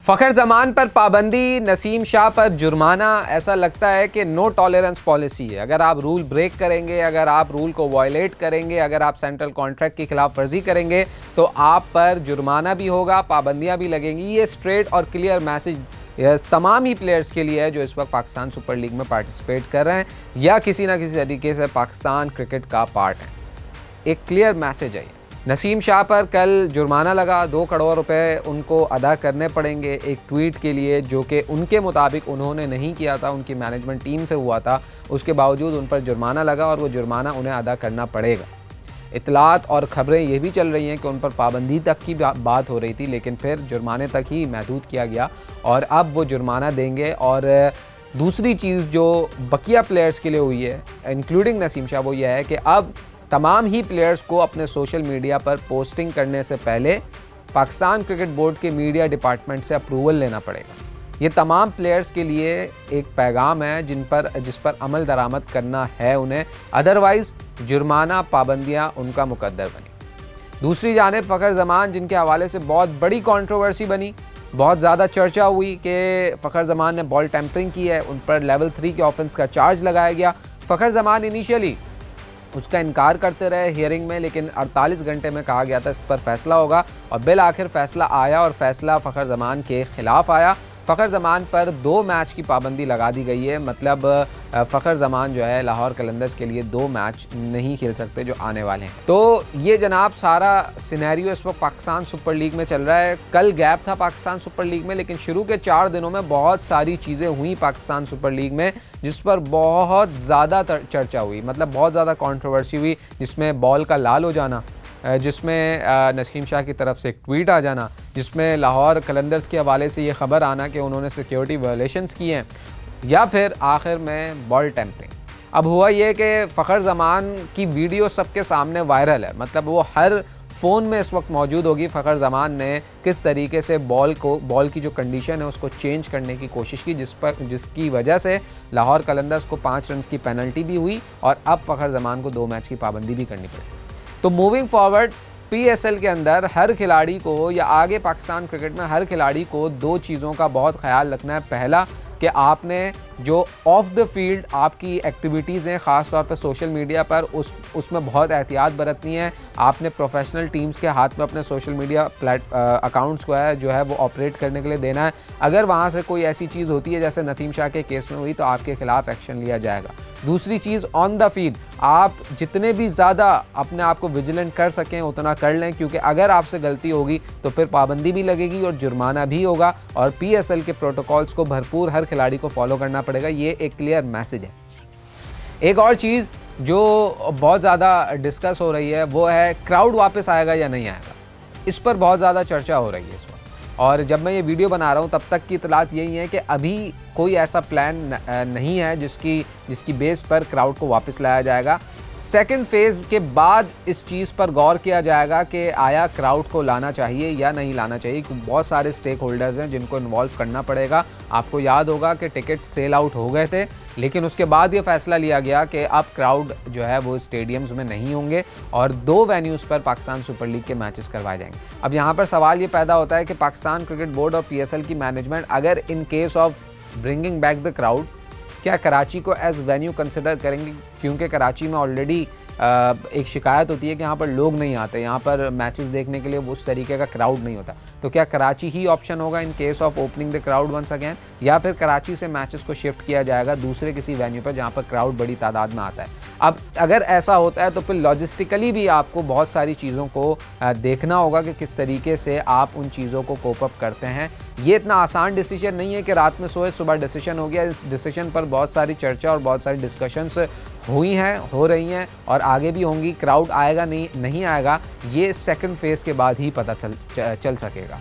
फ़खर ज़मान पर पाबंदी, नसीम शाह पर जुर्माना। ऐसा लगता है कि नो टॉलरेंस पॉलिसी है। अगर आप रूल ब्रेक करेंगे, अगर आप रूल को वायलेट करेंगे, अगर आप सेंट्रल कॉन्ट्रैक्ट की खिलाफ वर्जी करेंगे तो आप पर जुर्माना भी होगा, पाबंदियां भी लगेंगी। ये स्ट्रेट और क्लियर मैसेज तमाम ही प्लेयर्स के लिए है जो इस वक्त पाकिस्तान सुपर लीग में पार्टिसिपेट कर रहे हैं या किसी ना किसी तरीके से पाकिस्तान क्रिकेट का पार्ट हैं। एक क्लियर मैसेज है। नसीम शाह पर कल जुर्माना लगा, 2 करोड़ रुपए उनको अदा करने पड़ेंगे एक ट्वीट के लिए जो कि उनके मुताबिक उन्होंने नहीं किया था, उनकी मैनेजमेंट टीम से हुआ था। उसके बावजूद उन पर जुर्माना लगा और वो जुर्माना उन्हें अदा करना पड़ेगा। इतलात और ख़बरें ये भी चल रही हैं कि उन पर पाबंदी तक की बात हो रही थी, लेकिन फिर जुर्माने तक ही महदूद किया गया और अब वो जुर्माना देंगे। और दूसरी चीज़ जो बकिया प्लेयर्स के लिए हुई है इंक्लूडिंग नसीम शाह, वो ये है कि अब तमाम ही प्लेयर्स को अपने सोशल मीडिया पर पोस्टिंग करने से पहले पाकिस्तान क्रिकेट बोर्ड के मीडिया डिपार्टमेंट से अप्रूवल लेना पड़ेगा। ये तमाम प्लेयर्स के लिए एक पैगाम है जिस पर अमल दरामद करना है उन्हें, अदरवाइज़ जुर्माना पाबंदियां उनका मुकद्दर बनी। दूसरी जानिब फ़खर ज़मान, जिनके हवाले से बहुत बड़ी कंट्रोवर्सी बनी, बहुत ज़्यादा चर्चा हुई कि फ़खर ज़मान ने बॉल टेम्परिंग की है, उन पर लेवल 3 के ऑफेंस का चार्ज लगाया गया। फ़खर ज़मान इनिशियली उसका इनकार करते रहे हियरिंग में, लेकिन 48 घंटे में कहा गया था इस पर फैसला होगा और बिल आखिर फैसला आया और फैसला फ़खर ज़मान के ख़िलाफ़ आया। फ़खर ज़मान पर 2 मैच की पाबंदी लगा दी गई है। मतलब फ़खर ज़मान जो है लाहौर कलंदर्स के लिए 2 मैच नहीं खेल सकते जो आने वाले हैं। तो ये जनाब सारा सिनेरियो इस वक्त पाकिस्तान सुपर लीग में चल रहा है। कल गैप था पाकिस्तान सुपर लीग में, लेकिन शुरू के 4 दिनों में बहुत सारी चीज़ें हुई पाकिस्तान सुपर लीग में जिस पर बहुत ज़्यादा चर्चा हुई, मतलब बहुत ज़्यादा कंट्रोवर्सी हुई, जिसमें बॉल का लाल हो जाना, जिसमें नसीम शाह की तरफ से एक ट्वीट आ जाना, जिसमें लाहौर कलंदर्स के हवाले से ये ख़बर आना कि उन्होंने सिक्योरिटी वायलेशंस किए हैं, या फिर आखिर में बॉल टेम्परिंग। अब हुआ ये कि फ़खर ज़मान की वीडियो सबके सामने वायरल है, मतलब वो हर फ़ोन में इस वक्त मौजूद होगी। फ़खर ज़मान ने किस तरीके से बॉल की जो कंडीशन है उसको चेंज करने की कोशिश की, जिसकी वजह से लाहौर कलंदर्स को 5 रन की पेनल्टी भी हुई और अब फ़खर ज़मान को 2 मैच की पाबंदी भी करनी पड़ी। तो मूविंग फॉरवर्ड PSL के अंदर हर खिलाड़ी को या आगे पाकिस्तान क्रिकेट में हर खिलाड़ी को 2 चीज़ों का बहुत ख्याल रखना है। पहला कि आपने जो ऑफ द फील्ड आपकी एक्टिविटीज़ हैं, ख़ास तौर पर सोशल मीडिया पर, उसमें बहुत एहतियात बरतनी है। आपने प्रोफेशनल टीम्स के हाथ में अपने सोशल मीडिया अकाउंट्स को जो है वो ऑपरेट करने के लिए देना है। अगर वहाँ से कोई ऐसी चीज़ होती है जैसे नसीम शाह के केस में हुई तो आपके खिलाफ एक्शन लिया जाएगा। दूसरी चीज़, ऑन द फील्ड आप जितने भी ज़्यादा अपने आप को विजिलेंट कर सकें उतना कर लें, क्योंकि अगर आपसे गलती होगी तो फिर पाबंदी भी लगेगी और जुर्माना भी होगा और PSL के प्रोटोकॉल्स को भरपूर हर खिलाड़ी को फॉलो करना पड़ेगा। ये एक क्लियर मैसेज है। एक और चीज़ जो बहुत ज़्यादा डिस्कस हो रही है वो है क्राउड वापस आएगा या नहीं आएगा। इस पर बहुत ज़्यादा चर्चा हो रही है इस वक्त, और जब मैं ये वीडियो बना रहा हूँ तब तक की इतलात यही है कि अभी कोई ऐसा प्लान नहीं है जिसकी बेस पर क्राउड को वापस लाया जाएगा। सेकंड फेज़ के बाद इस चीज़ पर गौर किया जाएगा कि आया क्राउड को लाना चाहिए या नहीं लाना चाहिए, क्योंकि बहुत सारे स्टेक होल्डर्स हैं जिनको इन्वॉल्व करना पड़ेगा। आपको याद होगा कि टिकट सेल आउट हो गए थे, लेकिन उसके बाद ये फैसला लिया गया कि अब क्राउड जो है वो स्टेडियम्स में नहीं होंगे और 2 वेन्यूज़ पर पाकिस्तान सुपर लीग के मैचेस करवाए जाएंगे। अब यहाँ पर सवाल ये पैदा होता है कि पाकिस्तान क्रिकेट बोर्ड और PSL की मैनेजमेंट अगर इन case of bringing back the crowd क्या कराची को एज वेन्यू कंसिडर करेंगे, क्योंकि कराची में ऑलरेडी एक शिकायत होती है कि यहाँ पर लोग नहीं आते, यहाँ पर मैचेस देखने के लिए उस तरीके का क्राउड नहीं होता। तो क्या कराची ही ऑप्शन होगा in case of opening the crowd once again, या फिर कराची से मैचेस को शिफ्ट किया जाएगा दूसरे किसी वेन्यू पर जहाँ पर क्राउड बड़ी तादाद में आता है। अब अगर ऐसा होता है तो फिर लॉजिस्टिकली भी आपको बहुत सारी चीज़ों को देखना होगा कि किस तरीके से आप उन चीज़ों को कोप अप करते हैं। ये इतना आसान डिसीजन नहीं है कि रात में सोए सुबह डिसीजन हो गया। इस डिसीजन पर बहुत सारी चर्चा और बहुत सारी डिस्कशंस हुई हैं, हो रही हैं और आगे भी होंगी। क्राउड आएगा नहीं आएगा, ये सेकंड फेज़ के बाद ही पता चल सकेगा।